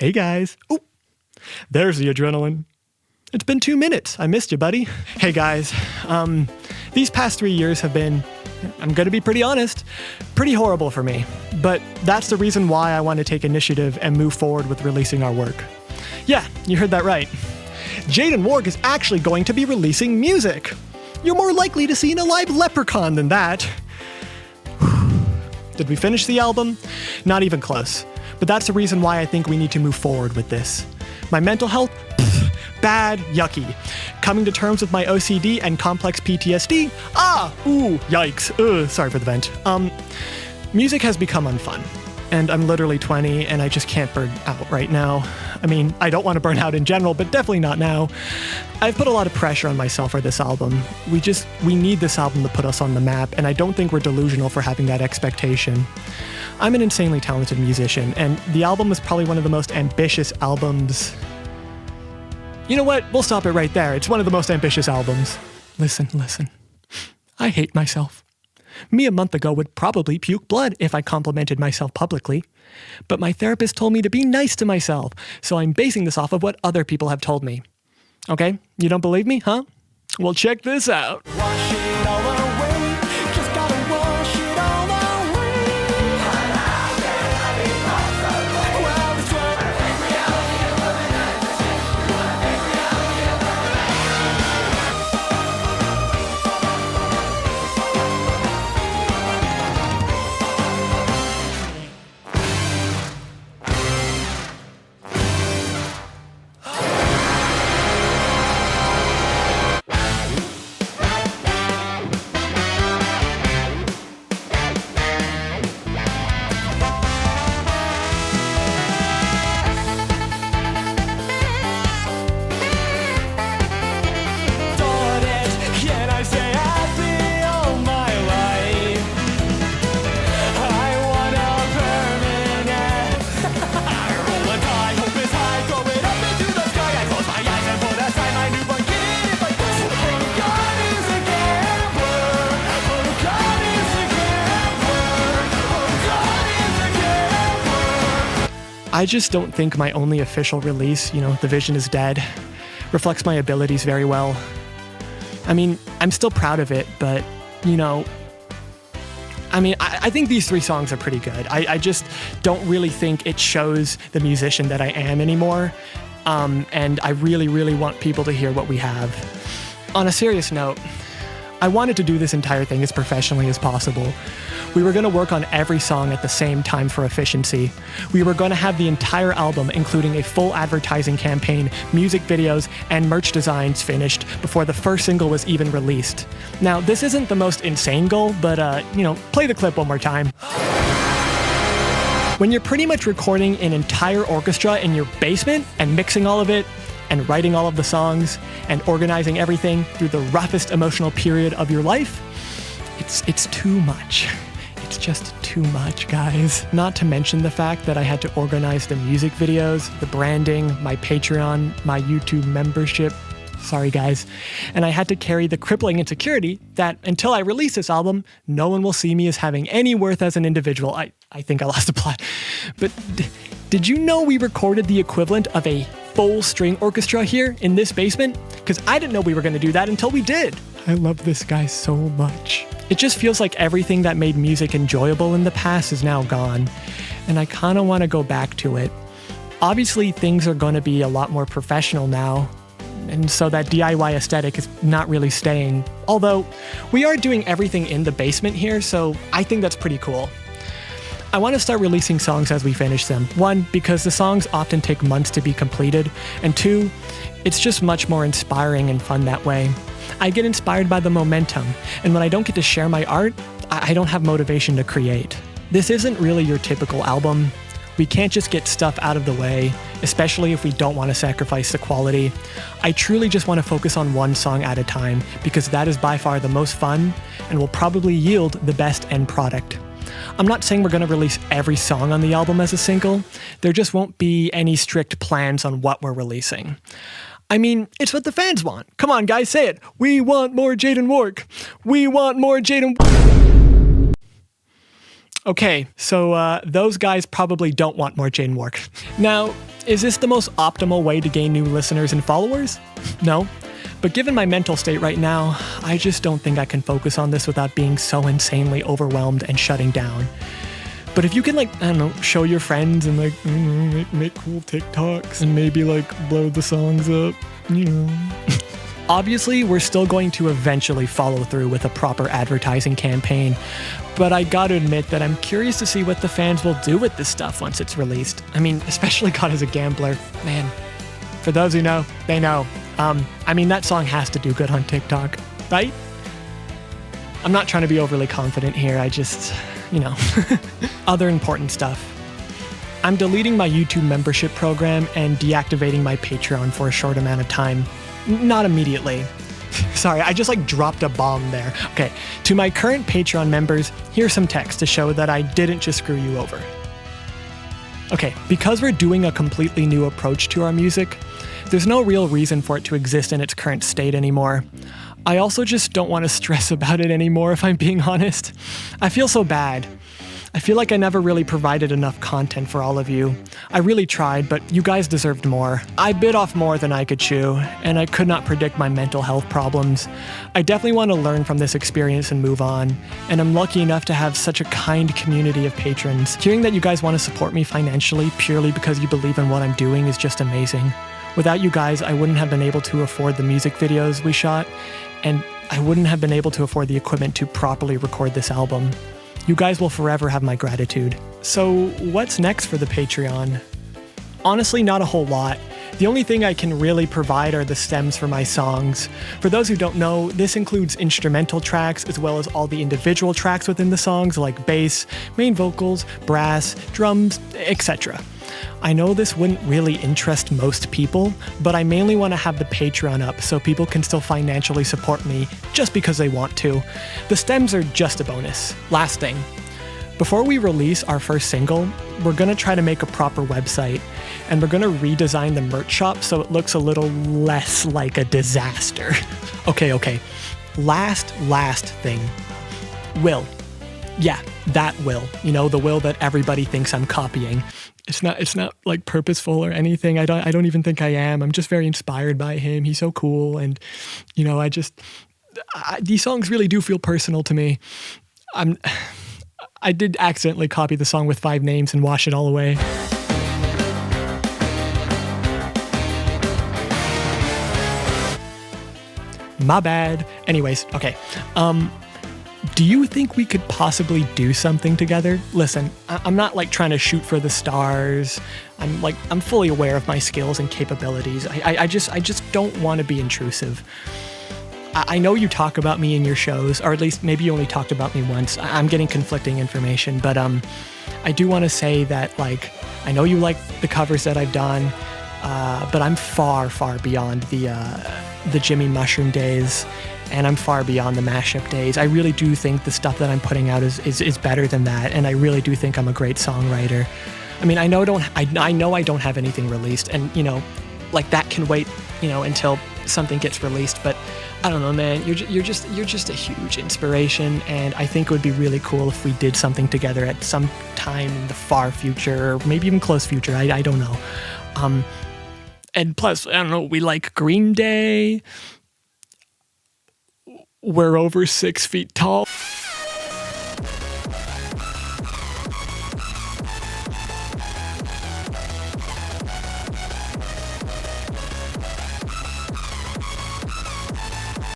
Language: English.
Hey guys. Oh, there's the adrenaline. It's been 2 minutes. I missed you, buddy. Hey guys. These past 3 years have been, I'm gonna be pretty honest, pretty horrible for me. But that's the reason why I want to take initiative and move forward with releasing our work. Yeah, you heard that right. AzenHawke is actually going to be releasing music. You're more likely to see an alive leprechaun than that. Did we finish the album? Not even close. But that's the reason why I think we need to move forward with this. My mental health? Pfft, bad, yucky. Coming to terms with my OCD and complex PTSD? Yikes. Sorry for the vent. Music has become unfun. And I'm literally 20 and I just can't burn out right now. I mean, I don't want to burn out in general, but definitely not now. I've put a lot of pressure on myself for this album. We need this album to put us on the map, and I don't think we're delusional for having that expectation. I'm an insanely talented musician, and the album is probably one of the most ambitious albums. You know what? We'll stop it right there. It's one of the most ambitious albums. Listen. I hate myself. Me a month ago would probably puke blood if I complimented myself publicly. But my therapist told me to be nice to myself, so I'm basing this off of what other people have told me. Okay? You don't believe me, huh? Well, check this out. Wash it all away. Just gotta wash it all away. How can I be possible? Well, it's what I think reality is living at the same. I think reality is I just don't think my only official release, The Vision is Dead, reflects my abilities very well. I mean, I'm still proud of it, but, I think these 3 songs are pretty good. I just don't really think it shows the musician that I am anymore, and I really, really want people to hear what we have. On a serious note, I wanted to do this entire thing as professionally as possible. We were going to work on every song at the same time for efficiency. We were going to have the entire album, including a full advertising campaign, music videos, and merch designs finished before the first single was even released. Now, this isn't the most insane goal, but, play the clip one more time. When you're pretty much recording an entire orchestra in your basement and mixing all of it, and writing all of the songs, and organizing everything through the roughest emotional period of your life, it's too much. It's just too much, guys. Not to mention the fact that I had to organize the music videos, the branding, my Patreon, my YouTube membership. Sorry, guys. And I had to carry the crippling insecurity that until I release this album, no one will see me as having any worth as an individual. I think I lost the plot. But did you know we recorded the equivalent of a full string orchestra here in this basement? Because I didn't know we were going to do that until we did. I love this guy so much. It just feels like everything that made music enjoyable in the past is now gone, and I kind of want to go back to it. Obviously, things are going to be a lot more professional now, and so that DIY aesthetic is not really staying. Although, we are doing everything in the basement here, so I think that's pretty cool. I want to start releasing songs as we finish them. 1, because the songs often take months to be completed, and 2, it's just much more inspiring and fun that way. I get inspired by the momentum, and when I don't get to share my art, I don't have motivation to create. This isn't really your typical album. We can't just get stuff out of the way, especially if we don't want to sacrifice the quality. I truly just want to focus on one song at a time, because that is by far the most fun and will probably yield the best end product. I'm not saying we're going to release every song on the album as a single. There just won't be any strict plans on what we're releasing. I mean, it's what the fans want. Come on, guys, say it. We want more AzenHawke. We want more Okay, so those guys probably don't want more Jane work. Now, is this the most optimal way to gain new listeners and followers? No. But given my mental state right now, I just don't think I can focus on this without being so insanely overwhelmed and shutting down. But if you can, like, I don't know, show your friends and, like, make cool TikToks and maybe, like, blow the songs up, you know. Obviously, we're still going to eventually follow through with a proper advertising campaign, but I gotta admit that I'm curious to see what the fans will do with this stuff once it's released. I mean, especially God as a Gambler. Man, for those who know, they know. I mean, that song has to do good on TikTok, right? I'm not trying to be overly confident here, I just, you know. Other important stuff. I'm deleting my YouTube membership program and deactivating my Patreon for a short amount of time. Not immediately. Sorry, I just like dropped a bomb there. Okay, to my current Patreon members, here's some text to show that I didn't just screw you over. Okay, because we're doing a completely new approach to our music, there's no real reason for it to exist in its current state anymore. I also just don't want to stress about it anymore, if I'm being honest. I feel so bad. I feel like I never really provided enough content for all of you. I really tried, but you guys deserved more. I bit off more than I could chew, and I could not predict my mental health problems. I definitely want to learn from this experience and move on, and I'm lucky enough to have such a kind community of patrons. Hearing that you guys want to support me financially purely because you believe in what I'm doing is just amazing. Without you guys, I wouldn't have been able to afford the music videos we shot, and I wouldn't have been able to afford the equipment to properly record this album. You guys will forever have my gratitude. So what's next for the Patreon? Honestly, not a whole lot. The only thing I can really provide are the stems for my songs. For those who don't know, this includes instrumental tracks as well as all the individual tracks within the songs like bass, main vocals, brass, drums, etc. I know this wouldn't really interest most people, but I mainly want to have the Patreon up so people can still financially support me just because they want to. The stems are just a bonus. Last thing. Before we release our first single, we're going to try to make a proper website, and we're going to redesign the merch shop so it looks a little less like a disaster. Okay. Last thing. Will. Yeah, that Will. You know, the Will that everybody thinks I'm copying. It's not like purposeful or anything. I don't even think I am. I'm just very inspired by him. He's so cool, and you know, these songs really do feel personal to me. I did accidentally copy the song with 5 names and wash it all away. My bad. Anyways, okay. Do you think we could possibly do something together? Listen, I'm not like trying to shoot for the stars. I'm fully aware of my skills and capabilities. I just don't want to be intrusive. I know you talk about me in your shows, or at least maybe you only talked about me once. I'm getting conflicting information, but I do want to say that, like, I know you like the covers that I've done, but I'm far beyond the Jimmy Mushroom days, and I'm far beyond the mashup days. I really do think the stuff that I'm putting out is better than that, and I really do think I'm a great songwriter. I mean, I know I don't have anything released, and you know, like that can wait, you know, until something gets released. But I don't know, man. You're just a huge inspiration, and I think it would be really cool if we did something together at some time in the far future, or maybe even close future. I don't know. And plus, I don't know. We like Green Day. We're over 6 feet tall.